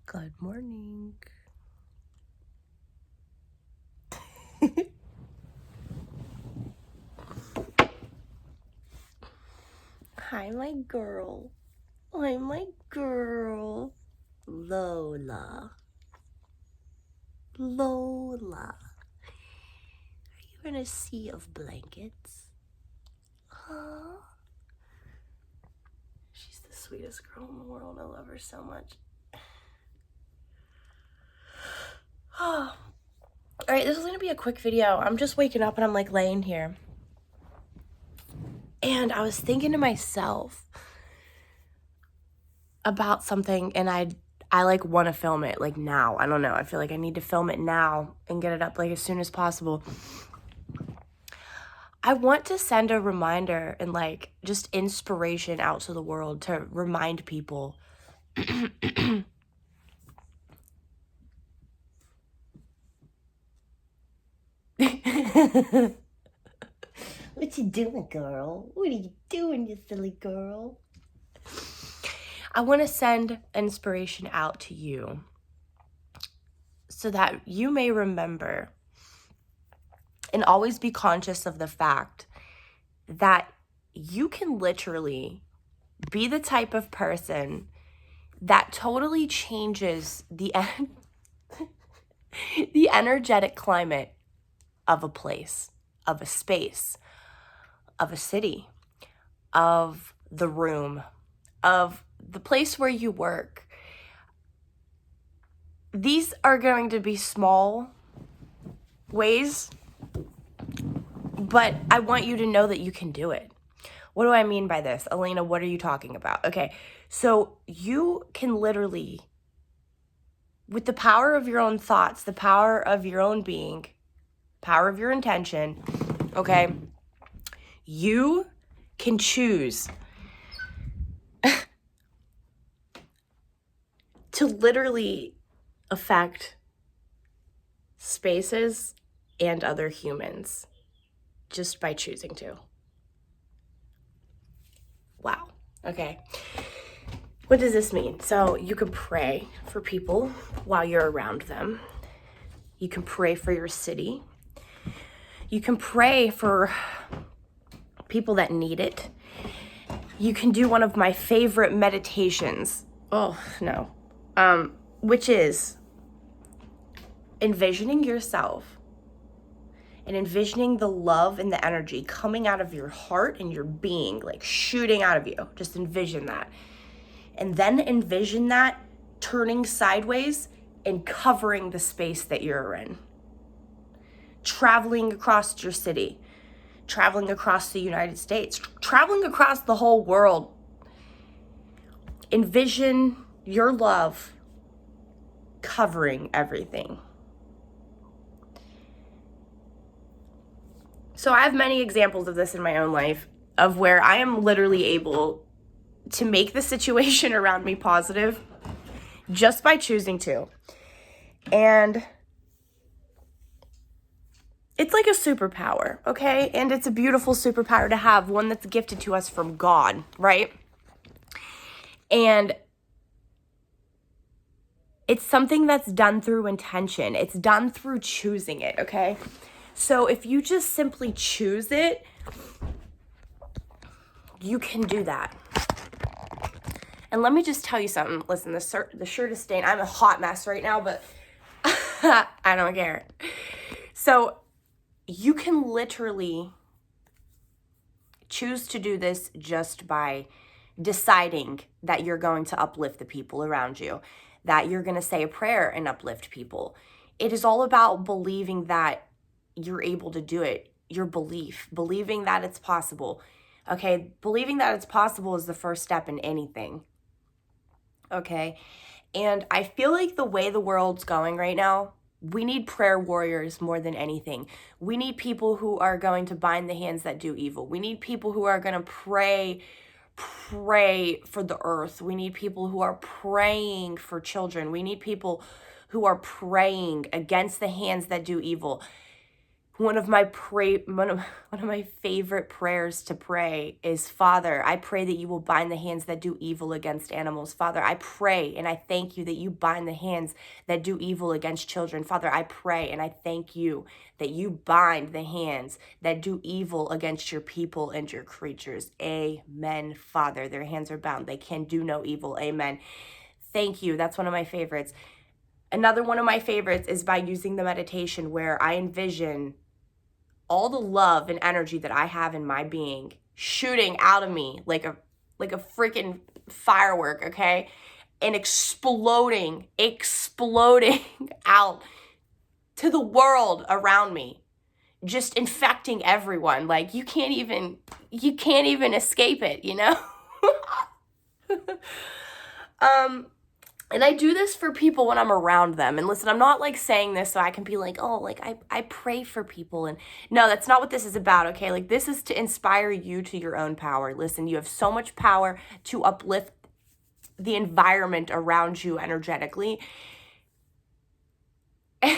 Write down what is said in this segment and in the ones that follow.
Good morning. Hi, my girl. Hi, my girl. Lola. Lola. Are you in a sea of blankets? Huh? She's the sweetest girl in the world. I love her so much. Oh. Alright, this is going to be a quick video. I'm just waking up and I'm like laying here. And I was thinking to myself about something, and I like want to film it like now. I don't know. I feel like I need to film it now and get it up like as soon as possible. I want to send a reminder and like just inspiration out to the world to remind people. What you doing, girl? What are you doing, you silly girl? I want to send inspiration out to you so that you may remember and always be conscious of the fact that you can literally be the type of person that totally changes the the energetic climate of a place, of a space, of a city, of the room, of the place where you work. These are going to be small ways, but I want you to know that you can do it. What do I mean by this? Elena, what are you talking about? Okay, so you can literally, with the power of your own thoughts, the power of your own being, power of your intention, okay, you can choose to literally affect spaces and other humans just by choosing to. Wow. Okay. What does this mean? So you can pray for people while you're around them. You can pray for your city. You can pray for people that need it. You can do one of my favorite meditations. Oh, no. Which is envisioning yourself and envisioning the love and the energy coming out of your heart and your being, like shooting out of you. Just envision that. And then envision that turning sideways and covering the space that you're in. Traveling across your city, traveling across the United States, traveling across the whole world. Envision your love covering everything. So I have many examples of this in my own life, of where I am literally able to make the situation around me positive just by choosing to. And it's like a superpower, okay? And it's a beautiful superpower to have, one that's gifted to us from God, right? And it's something that's done through intention. It's done through choosing it, okay? So if you just simply choose it, you can do that. And let me just tell you something. Listen, the shirt is stained. I'm a hot mess right now, but I don't care. So you can literally choose to do this just by deciding that you're going to uplift the people around you, that you're going to say a prayer and uplift people. It is all about believing that you're able to do it. Your belief, believing that it's possible. Okay, believing that it's possible is the first step in anything. Okay, and I feel like the way the world's going right now, we need prayer warriors more than anything. We need people who are going to bind the hands that do evil. We need people who are going to pray for the earth. We need people who are praying for children. We need people who are praying against the hands that do evil. One of my favorite prayers to pray is, Father, I pray that you will bind the hands that do evil against animals. Father, I pray and I thank you that you bind the hands that do evil against children. Father, I pray and I thank you that you bind the hands that do evil against your people and your creatures. Amen, Father. Their hands are bound. They can do no evil. Amen. Thank you. That's one of my favorites. Another one of my favorites is by using the meditation where I envision all the love and energy that I have in my being shooting out of me like a freaking firework, okay? And exploding out to the world around me, just infecting everyone. Like you can't even escape it, you know? And I do this for people when I'm around them. And listen, I'm not like saying this so I can be like, oh, like I pray for people. And no, that's not what this is about, okay? Like this is to inspire you to your own power. Listen, you have so much power to uplift the environment around you energetically. You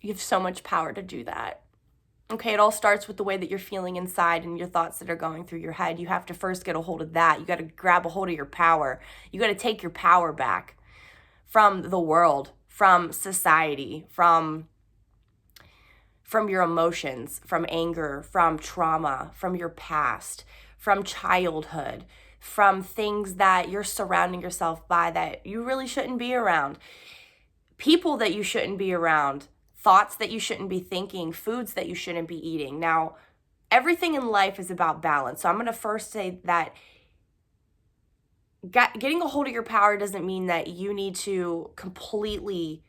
have so much power to do that. Okay, it all starts with the way that you're feeling inside and your thoughts that are going through your head. You have to first get a hold of that. You got to grab a hold of your power. You got to take your power back from the world, from society, from your emotions, from anger, from trauma, from your past, from childhood, from things that you're surrounding yourself by that you really shouldn't be around, people that you shouldn't be around, thoughts that you shouldn't be thinking, foods that you shouldn't be eating. Now, everything in life is about balance. So I'm going to first say that getting a hold of your power doesn't mean that you need to completely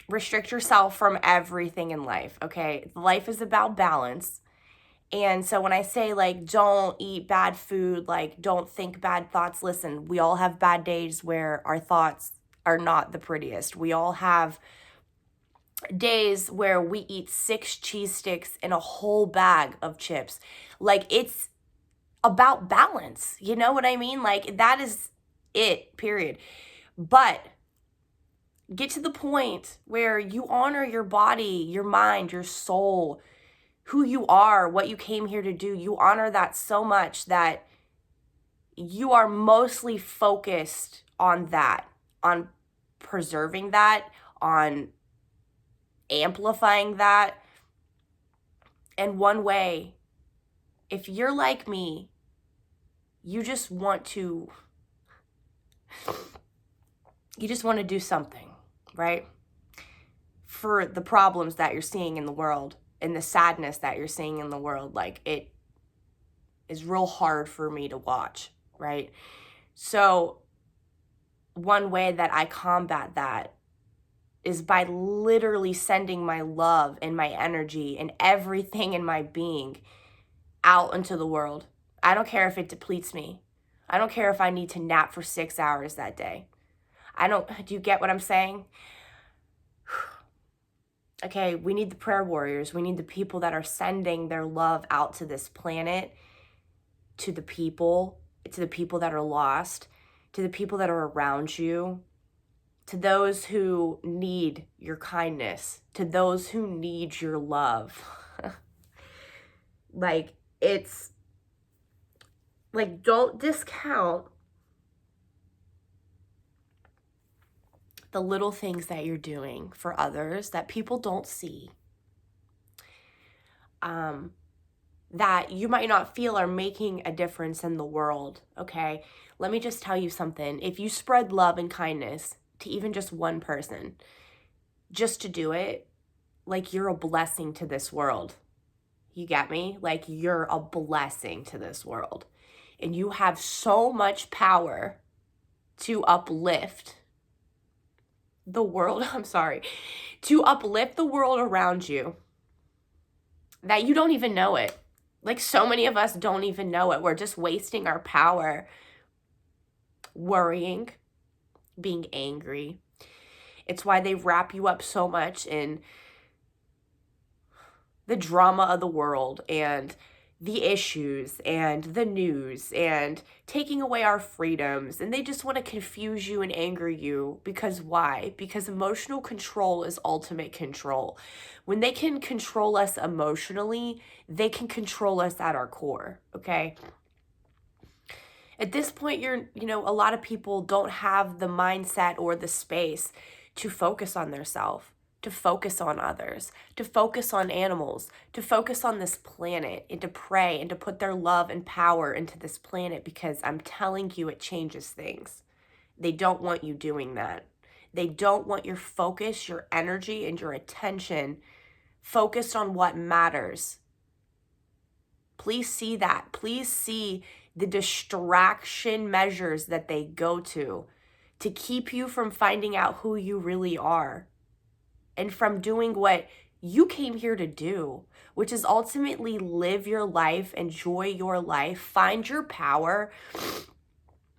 restrict yourself from everything in life, okay? Life is about balance. And so when I say like, don't eat bad food, like don't think bad thoughts, listen, we all have bad days where our thoughts are not the prettiest. We all have days where we eat 6 cheese sticks and a whole bag of chips. Like it's about balance. You know what I mean? Like that is it, period. But get to the point where you honor your body, your mind, your soul, who you are, what you came here to do. You honor that so much that you are mostly focused on that, on preserving that, on amplifying that. And one way, if you're like me, you just want to do something, right? For the problems that you're seeing in the world and the sadness that you're seeing in the world, like it is real hard for me to watch, right? So one way that I combat that is by literally sending my love and my energy and everything in my being out into the world. I don't care if it depletes me. I don't care if I need to nap for 6 hours that day. Do you get what I'm saying? Okay, we need the prayer warriors. We need the people that are sending their love out to this planet, to the people that are lost, to the people that are around you, to those who need your kindness, to those who need your love. Like, it's like, don't discount the little things that you're doing for others that people don't see, that you might not feel are making a difference in the world, okay? Let me just tell you something. If you spread love and kindness to even just one person, just to do it, like you're a blessing to this world. You get me? Like you're a blessing to this world. And you have so much power to uplift the world, to uplift the world around you that you don't even know it. Like so many of us don't even know it. We're just wasting our power worrying, being angry. It's why they wrap you up so much in the drama of the world and the issues and the news and taking away our freedoms. And they just want to confuse you and anger you. Because why? Because emotional control is ultimate control. When they can control us emotionally, they can control us at our core, okay? At this point, a lot of people don't have the mindset or the space to focus on their self, to focus on others, to focus on animals, to focus on this planet, and to pray and to put their love and power into this planet, because I'm telling you, it changes things. They don't want you doing that. They don't want your focus, your energy, and your attention focused on what matters. Please see that. Please see the distraction measures that they go to keep you from finding out who you really are and from doing what you came here to do, which is ultimately live your life, enjoy your life, find your power,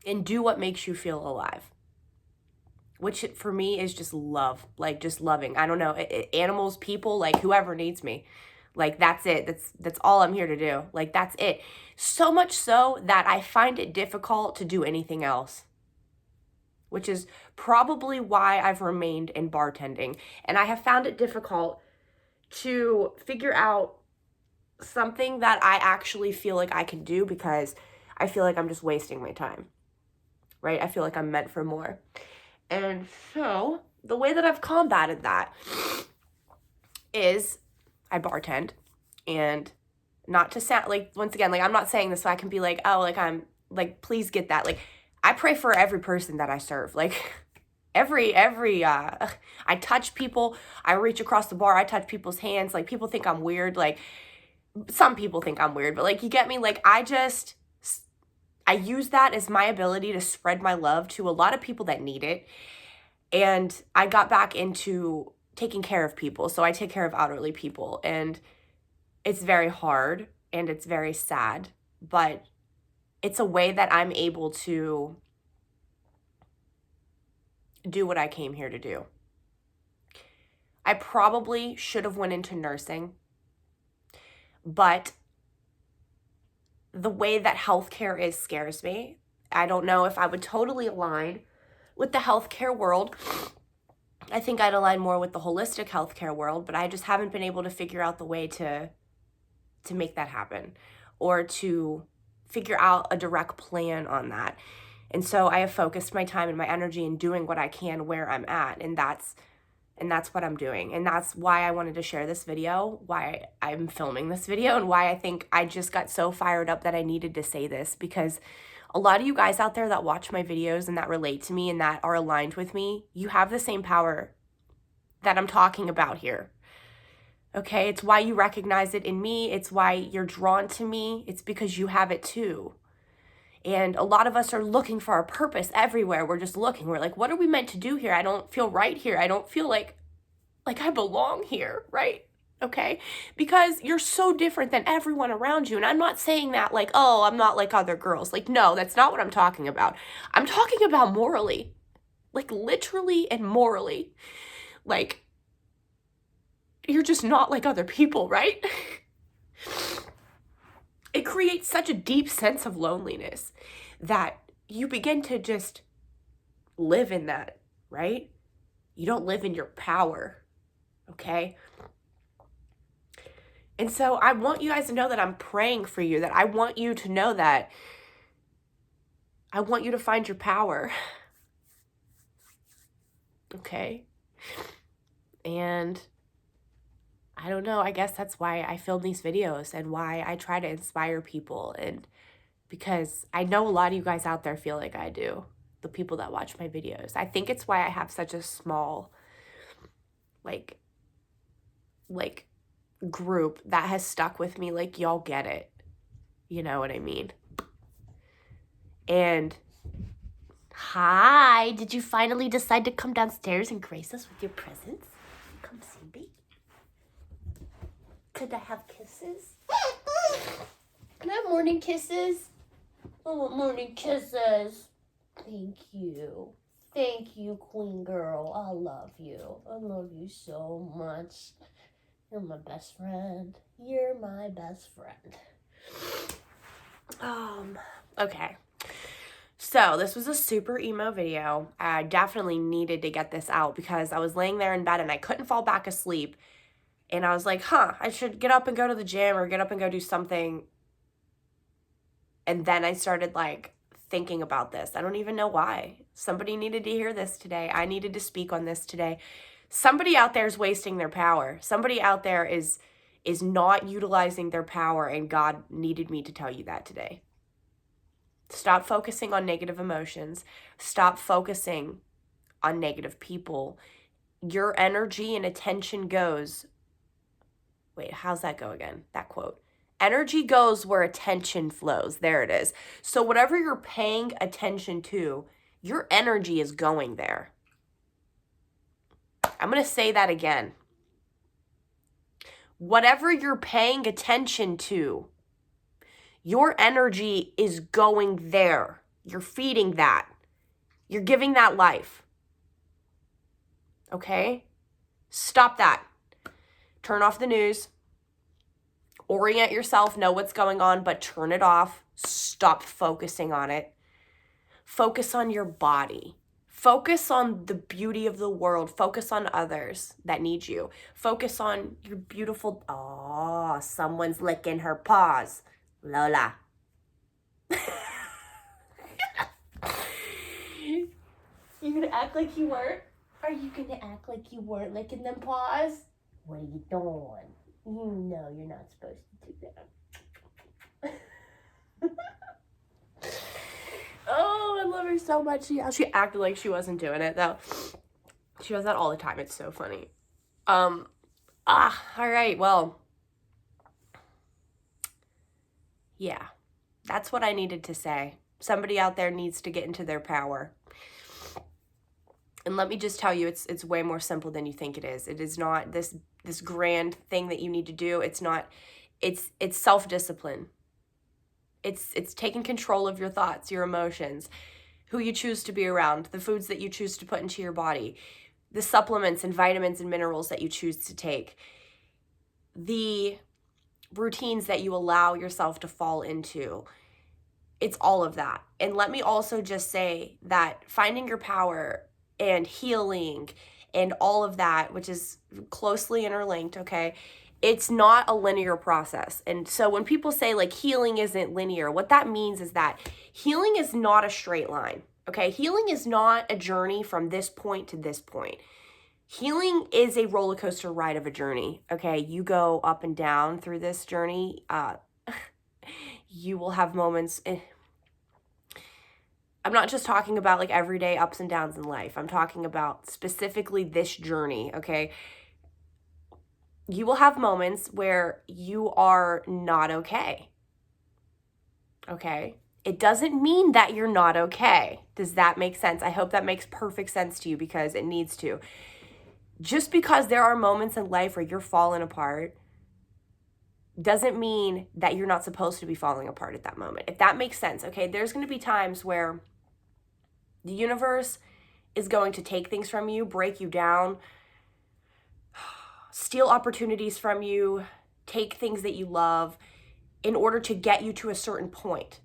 and do what makes you feel alive. Which for me is just love, like just loving. I don't know, animals, people, like whoever needs me. Like that's it. That's all I'm here to do. Like that's it. So much so that I find it difficult to do anything else, which is probably why I've remained in bartending. And I have found it difficult to figure out something that I actually feel like I can do, because I feel like I'm just wasting my time, right? I feel like I'm meant for more. And so the way that I've combated that is I bartend. And not to sound like, once again, like I'm not saying this so I can be like, oh, like I'm like, please get that. Like I pray for every person that I serve. Like I touch people, I reach across the bar, I touch people's hands. Like people think I'm weird. Like some people think I'm weird, but like, you get me? Like I use that as my ability to spread my love to a lot of people that need it. And I got back into taking care of people. So I take care of elderly people, and it's very hard and it's very sad, but it's a way that I'm able to do what I came here to do. I probably should have went into nursing, but the way that healthcare is scares me. I don't know if I would totally align with the healthcare world. I think I'd align more with the holistic healthcare world, but I just haven't been able to figure out the way to make that happen, or to figure out a direct plan on that. And so I have focused my time and my energy in doing what I can where I'm at, and that's what I'm doing. And that's why I wanted to share this video, why I'm filming this video, and why I think I just got so fired up that I needed to say this, because a lot of you guys out there that watch my videos and that relate to me and that are aligned with me, you have the same power that I'm talking about here. Okay, it's why you recognize it in me. It's why you're drawn to me. It's because you have it too. And a lot of us are looking for our purpose everywhere. We're just looking. We're like, what are we meant to do here? I don't feel right here. I don't feel like I belong here, right? Okay? Because you're so different than everyone around you. And I'm not saying that like, oh, I'm not like other girls. Like, no, that's not what I'm talking about. I'm talking about morally. Like literally and morally. Like, you're just not like other people, right? It creates such a deep sense of loneliness that you begin to just live in that, right? You don't live in your power, okay? And so I want you guys to know that I'm praying for you, that I want you to know that I want you to find your power, okay? And I don't know, I guess that's why I film these videos and why I try to inspire people, and because I know a lot of you guys out there feel like I do, the people that watch my videos. I think it's why I have such a small, like group that has stuck with me. Like, y'all get it. You know what I mean? And hi, did you finally decide to come downstairs and grace us with your presence? Come see me. Could I have kisses? Can I have morning kisses? I want morning kisses. Thank you. Thank you, queen girl. I love you. I love you so much. You're my best friend. You're my best friend. Okay. So this was a super emo video. I definitely needed to get this out because I was laying there in bed and I couldn't fall back asleep. And I was like, I should get up and go to the gym or get up and go do something. And then I started like thinking about this. I don't even know why. Somebody needed to hear this today. I needed to speak on this today. Somebody out there is wasting their power. Somebody out there is not utilizing their power, and God needed me to tell you that today. Stop focusing on negative emotions. Stop focusing on negative people. Your energy and attention goes, wait, how's that go again? That quote. Energy goes where attention flows. There it is. So whatever you're paying attention to, your energy is going there. I'm going to say that again. Whatever you're paying attention to, your energy is going there. You're feeding that. You're giving that life. Okay? Stop that. Turn off the news. Orient yourself, know what's going on, but turn it off. Stop focusing on it. Focus on your body. Focus on the beauty of the world. Focus on others that need you. Focus on your beautiful... Oh, someone's licking her paws. Lola. You gonna act like you weren't? Are you gonna act like you weren't licking them paws? What are you doing? You know you're not supposed to do that. Oh, I love her so much. She acted like she wasn't doing it, though. She does that all the time. It's so funny. All right, well. Yeah, that's what I needed to say. Somebody out there needs to get into their power. And let me just tell you, it's way more simple than you think it is. It is not this grand thing that you need to do. It's not, it's self-discipline. It's taking control of your thoughts, your emotions, who you choose to be around, the foods that you choose to put into your body, the supplements and vitamins and minerals that you choose to take, the routines that you allow yourself to fall into. It's all of that. And let me also just say that finding your power and healing and all of that, which is closely interlinked, okay, it's not a linear process. And so when people say like healing isn't linear, what that means is that healing is not a straight line, okay? Healing is not a journey from this point to this point. Healing is a roller coaster ride of a journey, okay? You go up and down through this journey. You will have moments. I'm not just talking about like everyday ups and downs in life. I'm talking about specifically this journey, okay? You will have moments where you are not okay, okay? It doesn't mean that you're not okay. Does that make sense? I hope that makes perfect sense to you because it needs to. Just because there are moments in life where you're falling apart doesn't mean that you're not supposed to be falling apart at that moment. If that makes sense, okay? There's going to be times where the universe is going to take things from you, break you down, steal opportunities from you, take things that you love in order to get you to a certain point,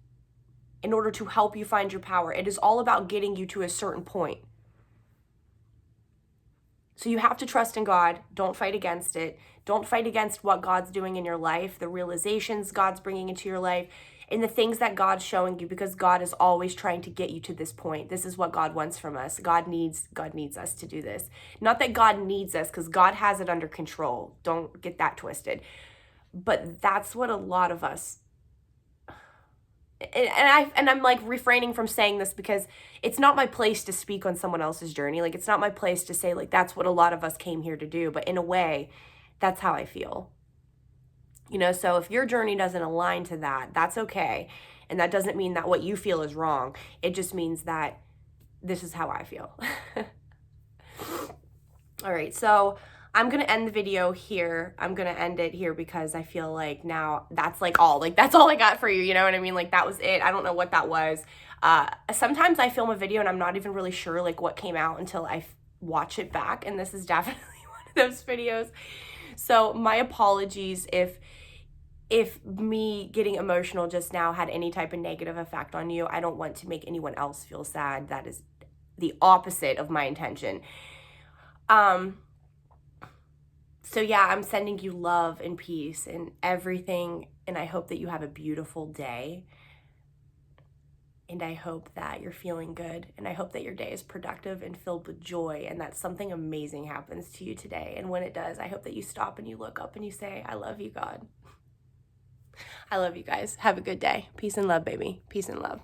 in order to help you find your power. It is all about getting you to a certain point. So you have to trust in God. Don't fight against it. Don't fight against what God's doing in your life, the realizations God's bringing into your life, and the things that God's showing you, because God is always trying to get you to this point. This is what God wants from us. God needs us to do this. Not that God needs us, because God has it under control. Don't get that twisted. But that's what a lot of us... And I'm like refraining from saying this because it's not my place to speak on someone else's journey. Like, it's not my place to say like that's what a lot of us came here to do. But in a way, that's how I feel. You know, so if your journey doesn't align to that, that's okay. And that doesn't mean that what you feel is wrong. It just means that this is how I feel. All right, so I'm going to end the video here. I'm going to end it here because I feel like now that's like that's all I got for you. You know what I mean? Like that was it. I don't know what that was. Sometimes I film a video and I'm not even really sure like what came out until I watch it back. And this is definitely one of those videos. So my apologies if if me getting emotional just now had any type of negative effect on you, I don't want to make anyone else feel sad. That is the opposite of my intention. So yeah, I'm sending you love and peace and everything, and I hope that you have a beautiful day. And I hope that you're feeling good, and I hope that your day is productive and filled with joy, and that something amazing happens to you today. And when it does, I hope that you stop and you look up and you say, I love you, God. I love you guys. Have a good day. Peace and love, baby. Peace and love.